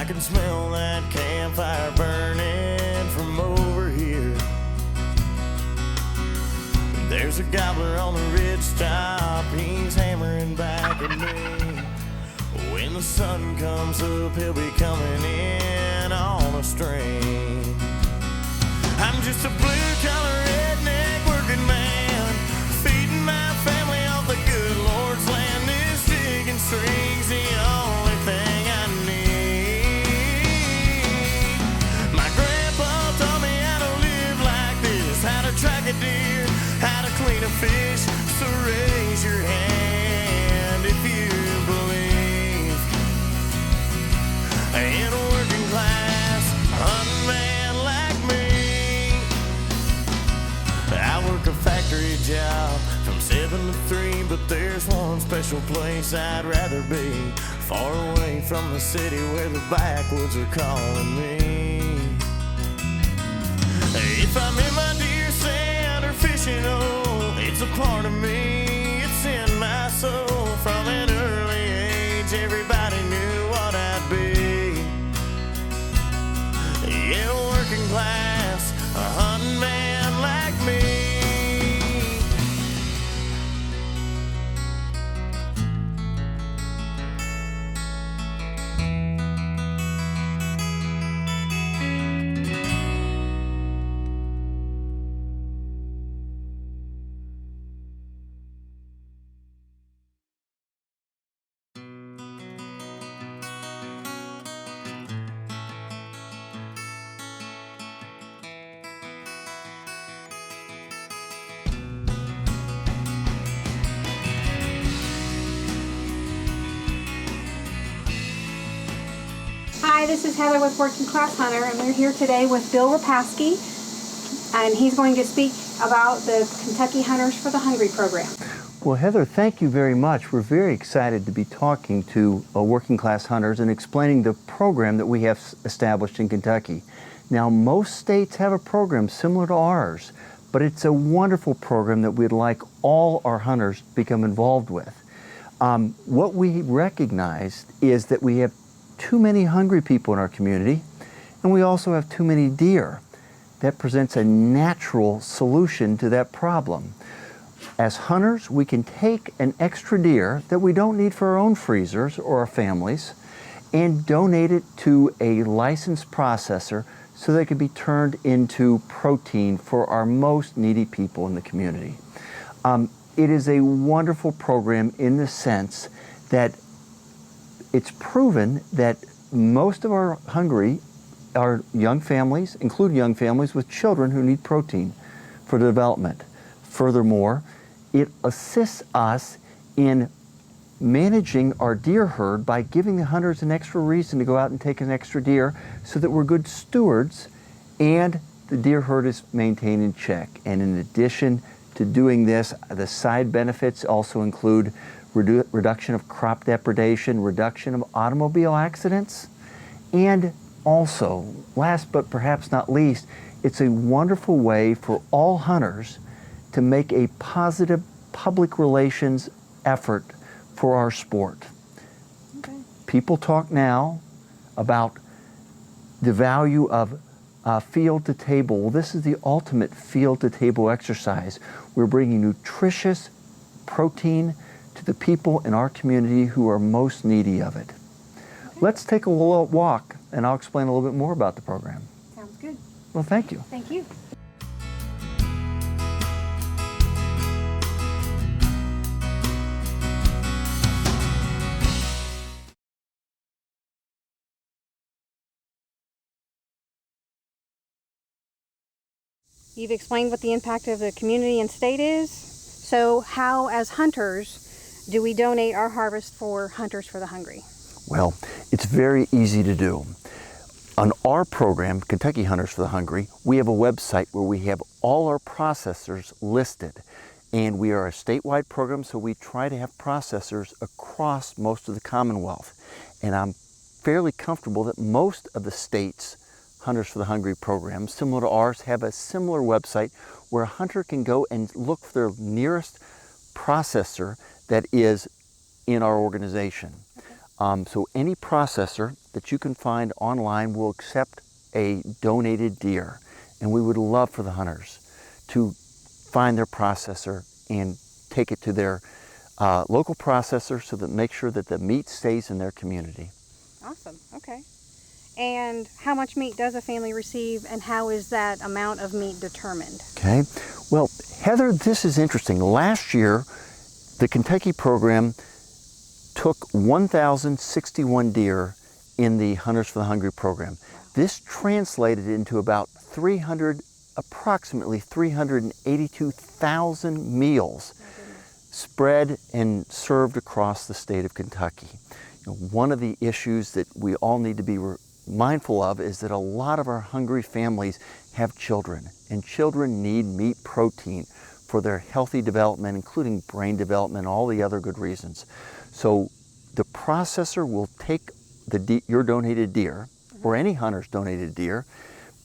I can smell that campfire burning from over here. There's a gobbler on the ridge top, he's hammering back at me. When the sun comes up, he'll be coming in on a string. I'm just a blue-collar redneck working man, feeding my family off the good Lord's land. This digging string's the only thing I need. My grandpa taught me how to live like this, how to track a deer, how to clean a fish. So raise your hand if you believe in a working class hunting man like me. I work a factory job from 7 to 3, but there's one special place I'd rather be, far away from the city where the backwoods are calling me. If I'm in my deer stand or fishing, oh, it's a part of me, it's in my soul. From an early age, everybody knew what I'd be. Yeah, a working class, a hunting man like me. Hi, this is Heather with Working Class Hunter, and we're here today with Bill Rapaski, and he's going to speak about the Kentucky Hunters for the Hungry program. Well, Heather, thank you very much. We're very excited to be talking to working class hunters and explaining the program that we have established in Kentucky. Now, most states have a program similar to ours, but it's a wonderful program that we'd like all our hunters to become involved with. What we recognized is that we have too many hungry people in our community, and we also have too many deer. That presents a natural solution to that problem. As hunters, we can take an extra deer that we don't need for our own freezers or our families and donate it to a licensed processor so they can be turned into protein for our most needy people in the community. It is a wonderful program in the sense that it's proven that most of our hungry are young families, including young families with children who need protein for development. Furthermore, it assists us in managing our deer herd by giving the hunters an extra reason to go out and take an extra deer so that we're good stewards and the deer herd is maintained in check. And in addition to doing this, the side benefits also include reduction of crop depredation, reduction of automobile accidents, and also, last but perhaps not least, it's a wonderful way for all hunters to make a positive public relations effort for our sport. Okay. People talk now about the value of field to table. Well, this is the ultimate field to table exercise. We're bringing nutritious protein to the people in our community who are most needy of it. Okay. Let's take a little walk and I'll explain a little bit more about the program. Sounds good. Well, thank you. Thank you. You've explained what the impact of the community and state is. So how, as hunters, do we donate our harvest for Hunters for the Hungry? Well, it's very easy to do. On our program, Kentucky Hunters for the Hungry, we have a website where we have all our processors listed. And we are a statewide program, so we try to have processors across most of the Commonwealth. And I'm fairly comfortable that most of the states' Hunters for the Hungry programs, similar to ours, have a similar website where a hunter can go and look for their nearest processor that is in our organization. So any processor that you can find online will accept a donated deer. And we would love for the hunters to find their processor and take it to their local processor so that make sure that the meat stays in their community. Awesome. Okay. And how much meat does a family receive, and how is that amount of meat determined? Okay. Well, Heather, this is interesting. Last year, the Kentucky program took 1,061 deer in the Hunters for the Hungry program. This translated into about approximately 382,000 meals spread and served across the state of Kentucky. You know, one of the issues that we all need to be mindful of is that a lot of our hungry families have children, and children need meat protein for their healthy development, including brain development, all the other good reasons. So the processor will take your donated deer, or any hunter's donated deer,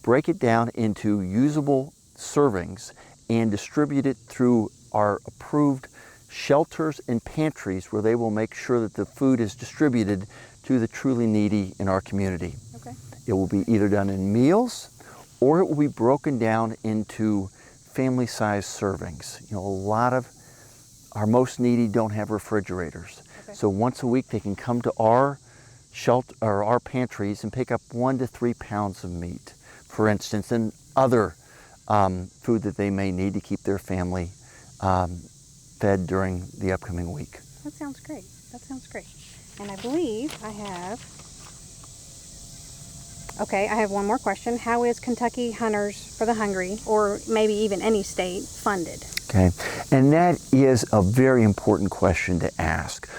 break it down into usable servings and distribute it through our approved shelters and pantries, where they will make sure that the food is distributed to the truly needy in our community. Okay. It will be either done in meals, or it will be broken down into family-sized servings. You know, a lot of our most needy don't have refrigerators. Okay. So once a week they can come to our shelter or our pantries and pick up 1 to 3 pounds of meat, for instance, and other food that they may need to keep their family fed during the upcoming week. That sounds great. That sounds great. And I believe I have one more question. How is Kentucky Hunters for the Hungry, or maybe even any state, funded? Okay, and that is a very important question to ask.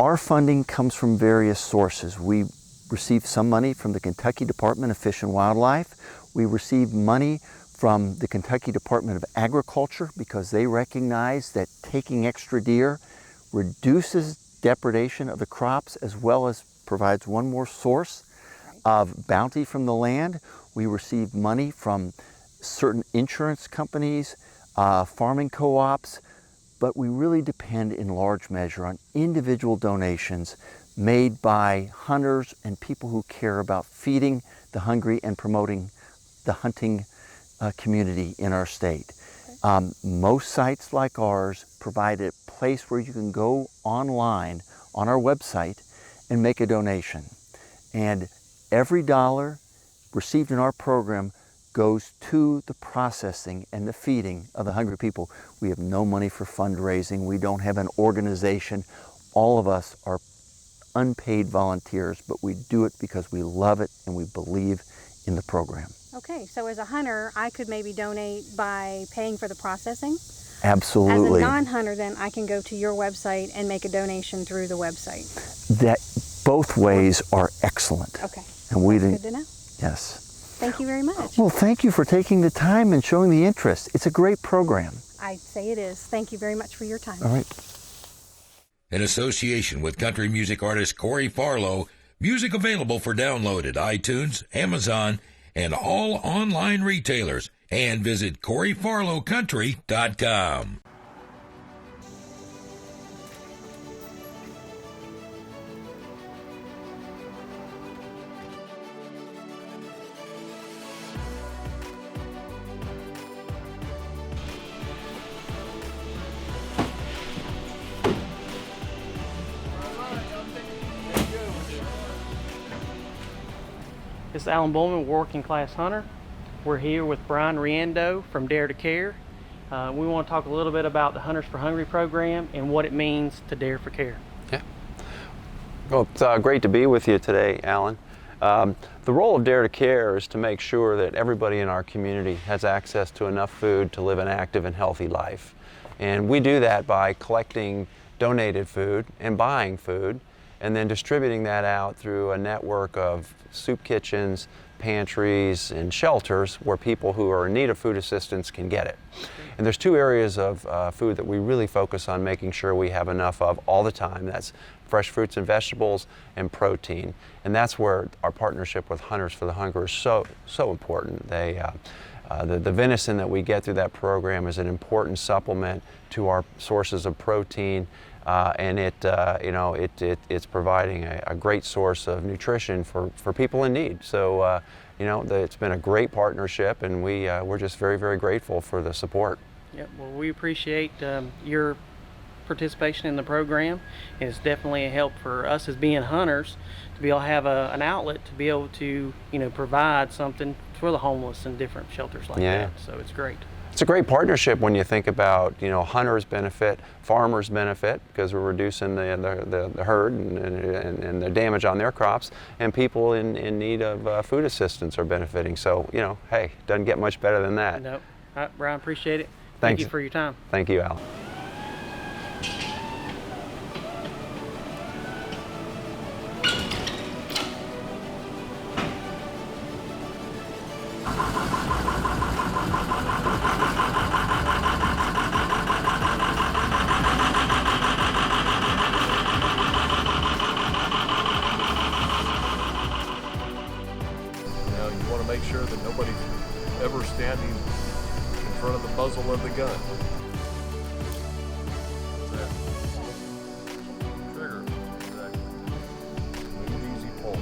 Our funding comes from various sources. We receive some money from the Kentucky Department of Fish and Wildlife. We receive money from the Kentucky Department of Agriculture because they recognize that taking extra deer reduces depredation of the crops, as well as provides one more source of bounty from the land. We receive money from certain insurance companies, farming co-ops, but we really depend in large measure on individual donations made by hunters and people who care about feeding the hungry and promoting the hunting community in our state. Most sites like ours provide a place where you can go online on our website and make a donation. And every dollar received in our program goes to the processing and the feeding of the hungry people. We have no money for fundraising. We don't have an organization. All of us are unpaid volunteers, but we do it because we love it and we believe in the program. Okay, so as a hunter, I could maybe donate by paying for the processing? Absolutely. As a non-hunter, then I can go to your website and make a donation through the website. That both ways are excellent. Okay, And we good to know. Yes. Thank you very much. Well, thank you for taking the time and showing the interest. It's a great program. I'd say it is. Thank you very much for your time. All right. In association with country music artist Corey Farlow, music available for download at iTunes, Amazon, and all online retailers. And visit CoreyFarlowCountry.com. This is Alan Bowman, Working Class Hunter. We're here with Brian Riendeau from Dare to Care. We want to talk a little bit about the Hunters for Hungry program and what it means to Dare for Care. Yeah. Well, it's great to be with you today, Alan. The role of Dare to Care is to make sure that everybody in our community has access to enough food to live an active and healthy life. And we do that by collecting donated food and buying food, and then distributing that out through a network of soup kitchens, pantries, and shelters where people who are in need of food assistance can get it. And there's two areas of food that we really focus on making sure we have enough of all the time. That's fresh fruits and vegetables and protein. And that's where our partnership with Hunters for the Hungry is so important. The venison that we get through that program is an important supplement to our sources of protein. and it's providing a great source of nutrition for people in need. So it's been a great partnership, and we're just very, very grateful for the support. Yep. Well, we appreciate your participation in the program, and it's definitely a help for us as being hunters to be able to have an outlet to be able to provide something for the homeless in different shelters like that. So it's great. It's a great partnership when you think about hunters benefit, farmers benefit because we're reducing the herd and the damage on their crops, and people in need of food assistance are benefiting. So hey, doesn't get much better than that. Nope. All right, Brian, appreciate it. Thanks. Thank you for your time. Thank you, Al. You want to make sure that nobody's ever standing in front of the muzzle of the gun. That's it. Trigger. Exactly. Smooth, easy pull.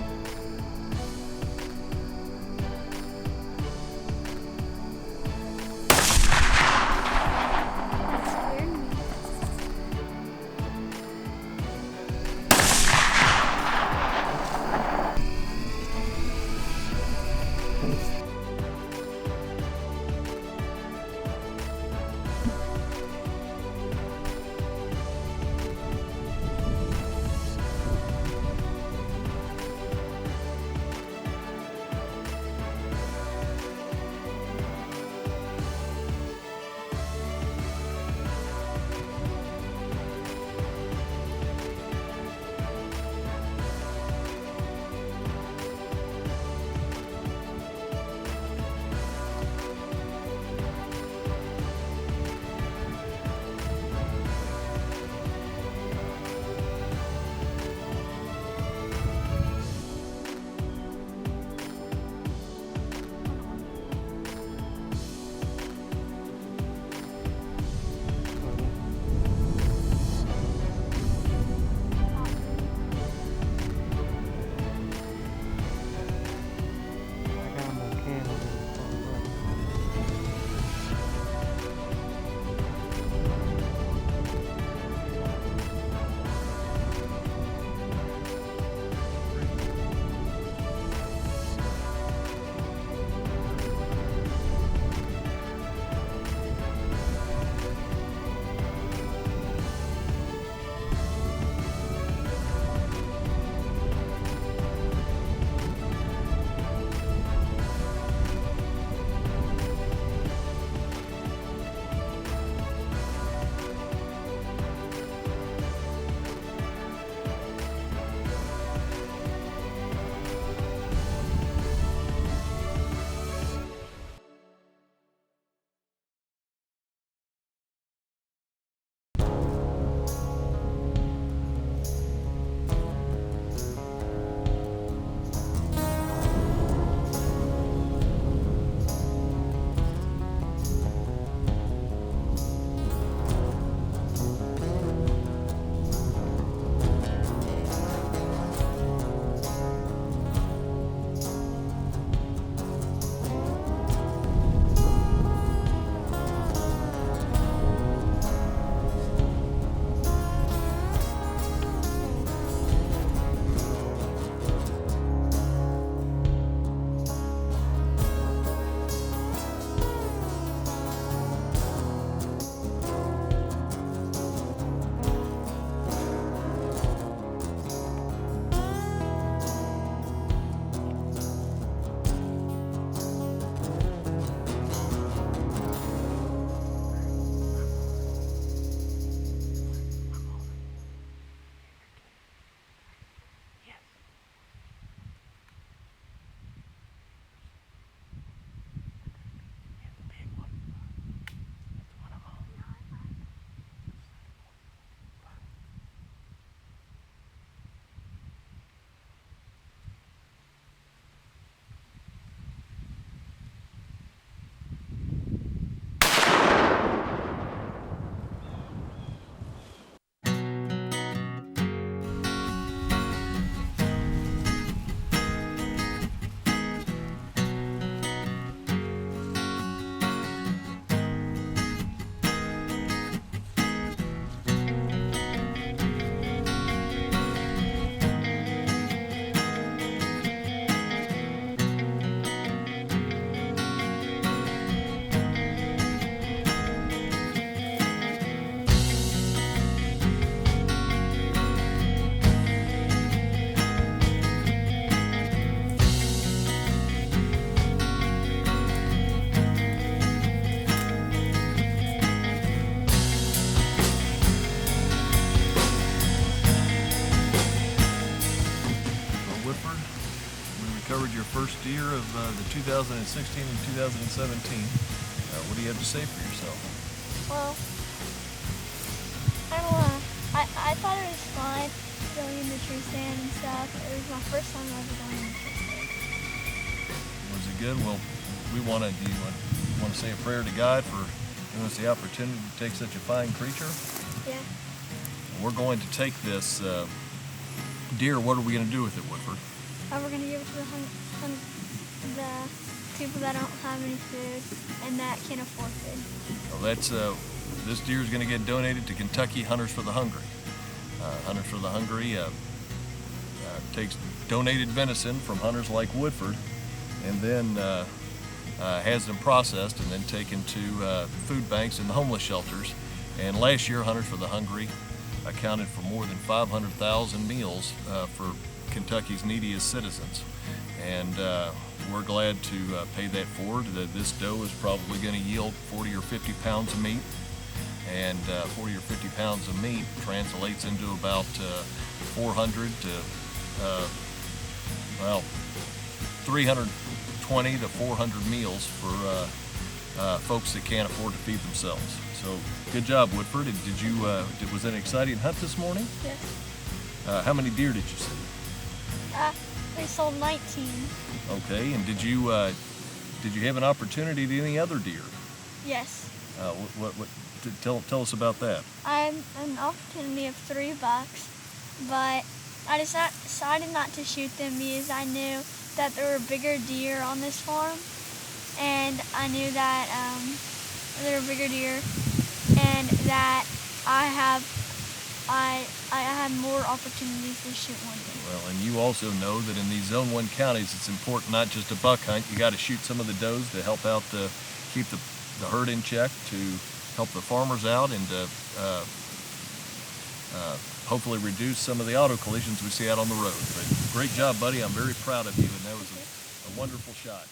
covered your first deer of the 2016 and 2017. What do you have to say for yourself? Well, I don't know. I thought it was fun going in the tree stand and stuff. It was my first time ever going in the tree stand. Was it good? Well, do you want to say a prayer to God for giving us the opportunity to take such a fine creature? Yeah. We're going to take this deer. What are we going to do with it, Woodford? We're going to give it to the people that don't have any food and that can't afford food. Well, that's this deer is going to get donated to Kentucky Hunters for the Hungry. Hunters for the Hungry takes donated venison from hunters like Woodford, and then has them processed and then taken to food banks and the homeless shelters. And last year, Hunters for the Hungry accounted for more than 500,000 meals for Kentucky's neediest citizens. And we're glad to pay that forward. This doe is probably going to yield 40 or 50 pounds of meat. And 40 or 50 pounds of meat translates into about 400 to, 320 to 400 meals for folks that can't afford to feed themselves. So good job, Woodford. Did you? Was it an exciting hunt this morning? Yes. How many deer did you see? We sold 19. Okay, and did you have an opportunity to any other deer? Yes. Tell us about that. I had an opportunity of 3 bucks, but I decided not to shoot them because I knew that there were bigger deer on this farm, and I knew that there were bigger deer, and that I have more opportunities to shoot one deer. Well, and you also know that in these Zone 1 counties, it's important not just a buck hunt. You got to shoot some of the does to help out keep the herd in check, to help the farmers out, and hopefully reduce some of the auto collisions we see out on the road. But great job, buddy. I'm very proud of you, and that was a wonderful shot.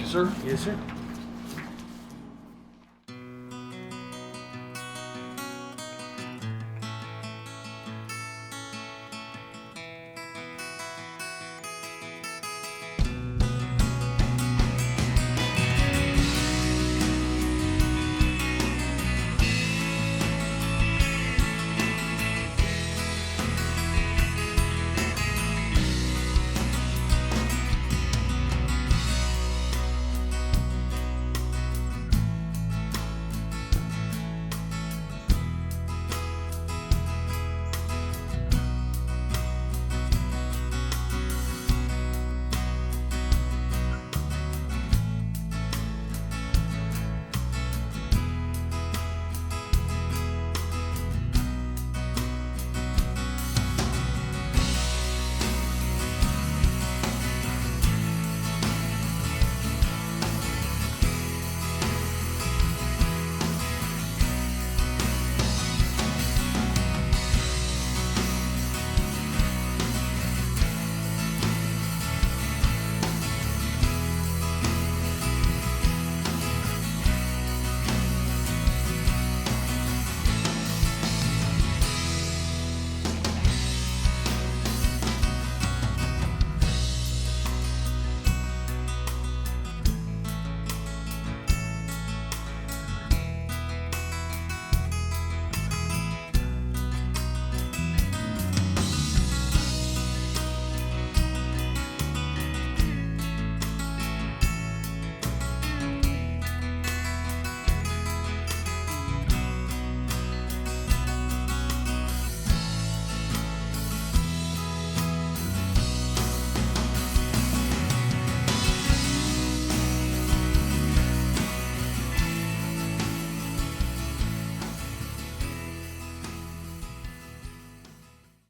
Sir? Yes, sir.